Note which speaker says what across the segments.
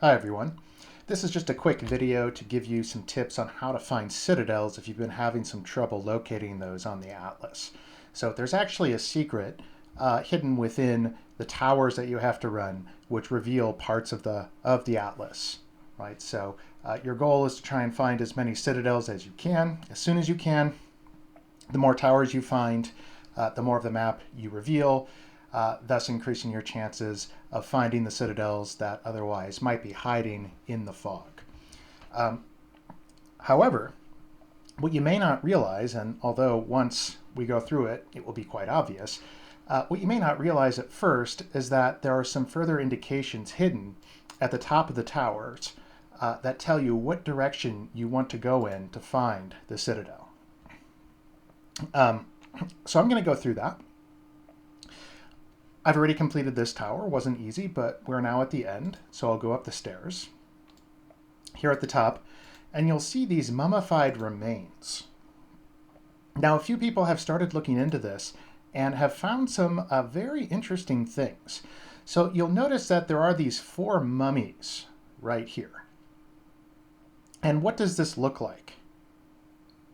Speaker 1: Hi everyone. This is just a quick video to give you some tips on how to find citadels if you've been having some trouble locating those on the atlas. So there's actually a secret hidden within the towers that you have to run, which reveal parts of the atlas, right? So your goal is to try and find as many citadels as you can, as soon as you can. The more towers you find, the more of the map you reveal, thus increasing your chances of finding the citadels that otherwise might be hiding in the fog. However, what you may not realize, and although once we go through it, it will be quite obvious, what you may not realize at first is that there are some further indications hidden at the top of the towers that tell you what direction you want to go in to find the citadel. So I'm going to go through that. I've already completed this tower. It wasn't easy, but we're now at the end. So I'll go up the stairs here at the top, and you'll see these mummified remains. Now, a few people have started looking into this and have found some very interesting things. So you'll notice that there are these 4 mummies right here. And what does this look like?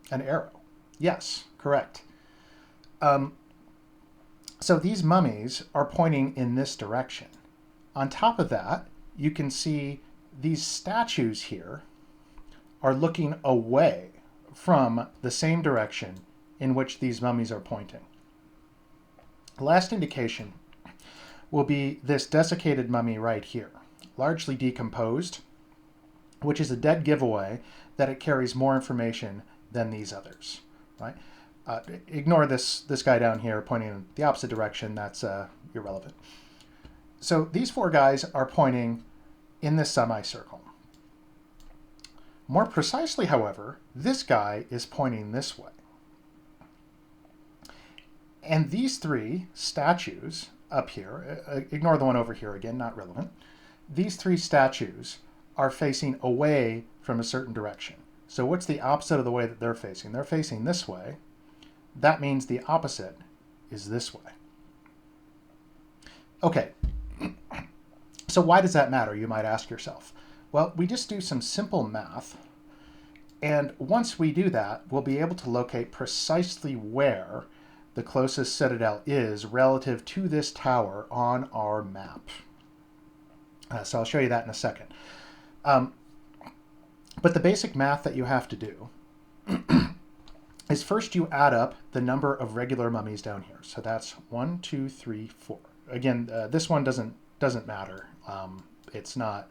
Speaker 1: An arrow. Yes, correct. So these mummies are pointing in this direction. On top of that, you can see these statues here are looking away from the same direction in which these mummies are pointing. The last indication will be this desiccated mummy right here, largely decomposed, which is a dead giveaway that it carries more information than these others, right? Ignore this guy down here pointing in the opposite direction. That's irrelevant. So these 4 guys are pointing in this semicircle. More precisely, however, this guy is pointing this way. And these 3 statues up here, ignore the one over here again, not relevant. These 3 statues are facing away from a certain direction. So what's the opposite of the way that they're facing? They're facing this way. That means the opposite is this way. Okay, so why does that matter, you might ask yourself? Well, we just do some simple math, and once we do that, we'll be able to locate precisely where the closest citadel is relative to this tower on our map. So I'll show you that in a second. But the basic math that you have to do is first you add up the number of regular mummies down here. So that's 1, 2, 3, 4. Again, this one doesn't matter. It's not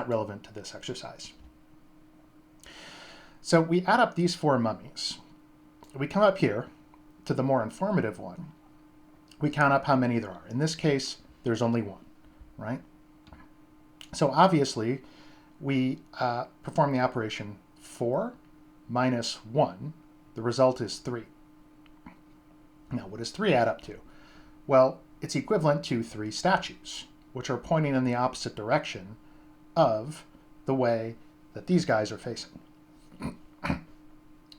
Speaker 1: relevant to this exercise. So we add up these 4 mummies. We come up here to the more informative one. We count up how many there are. In this case, there's only 1, right? So obviously, we perform the operation 4 minus 1. The result is 3. Now, what does 3 add up to? Well, it's equivalent to 3 statues, which are pointing in the opposite direction of the way that these guys are facing.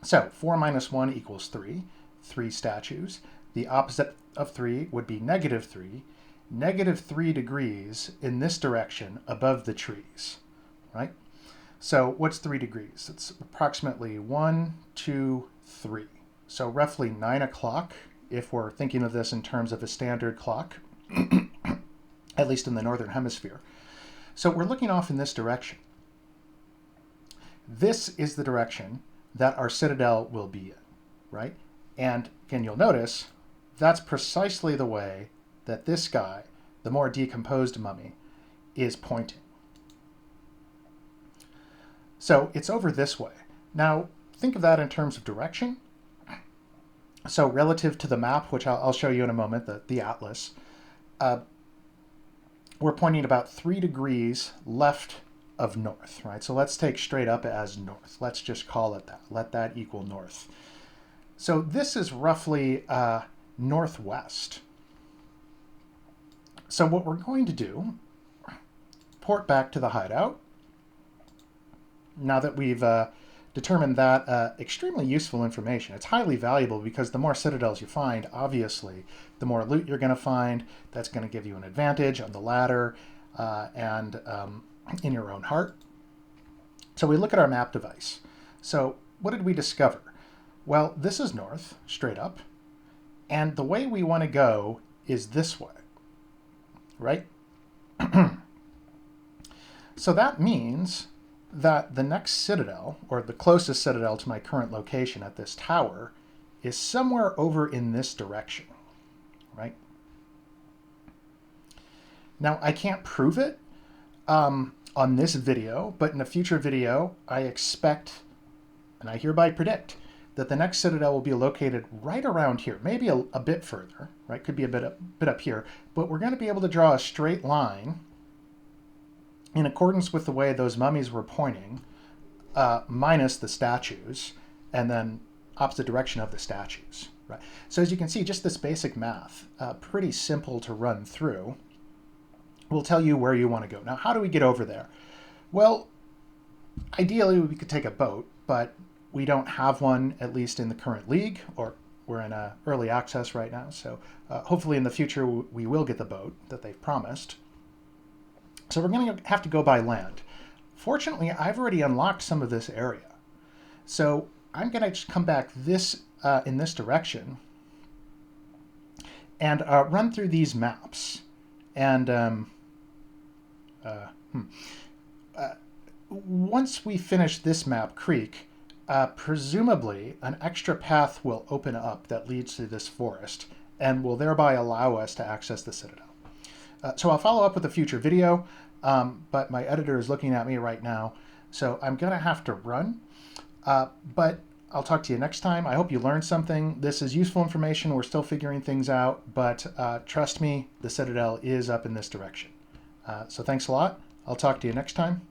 Speaker 1: So 4 minus 1 equals 3. 3 statues. The opposite of 3 would be negative 3. Negative 3 degrees in this direction above the trees, right? So what's 3 degrees? It's approximately 1, 2, 3. So roughly 9 o'clock, if we're thinking of this in terms of a standard clock, at least in the northern hemisphere. So we're looking off in this direction. This is the direction that our citadel will be in, right? And again, you'll notice that's precisely the way that this guy, the more decomposed mummy, is pointing. So it's over this way. Now, think of that in terms of direction. So relative to the map, which I'll show you in a moment, the atlas, we're pointing about 3 degrees left of north, right? So let's take straight up as north. Let's just call it that. Let that equal north. So this is roughly northwest. So what we're going to do, port back to the hideout. Now that we've determined that extremely useful information, it's highly valuable because the more citadels you find, obviously, the more loot you're going to find. That's going to give you an advantage on the ladder. and in your own heart. So we look at our map device. So what did we discover? Well, this is north, straight up. And the way we want to go is this way, right? So that means that the next citadel, or the closest citadel to my current location at this tower, is somewhere over in this direction, right? Now, I can't prove it on this video, but in a future video, I expect, and I hereby predict, that the next citadel will be located right around here, maybe a bit further, right? Could be a bit up here, but we're going to be able to draw a straight line in accordance with the way those mummies were pointing, minus the statues, and then opposite direction of the statues, right? So as you can see, just this basic math, pretty simple to run through, will tell you where you want to go. Now, how do we get over there? Well, ideally we could take a boat, but we don't have one, at least in the current league, or we're in early access right now. So hopefully in the future we will get the boat that they've promised. So we're going to have to go by land. Fortunately, I've already unlocked some of this area. So I'm going to just come back in this direction and run through these maps. And once we finish this map, Creek, presumably an extra path will open up that leads to this forest and will thereby allow us to access the Citadel. So I'll follow up with a future video, but my editor is looking at me right now, so I'm going to have to run. But I'll talk to you next time. I hope you learned something. This is useful information. We're still figuring things out, but trust me, the Citadel is up in this direction. So thanks a lot. I'll talk to you next time.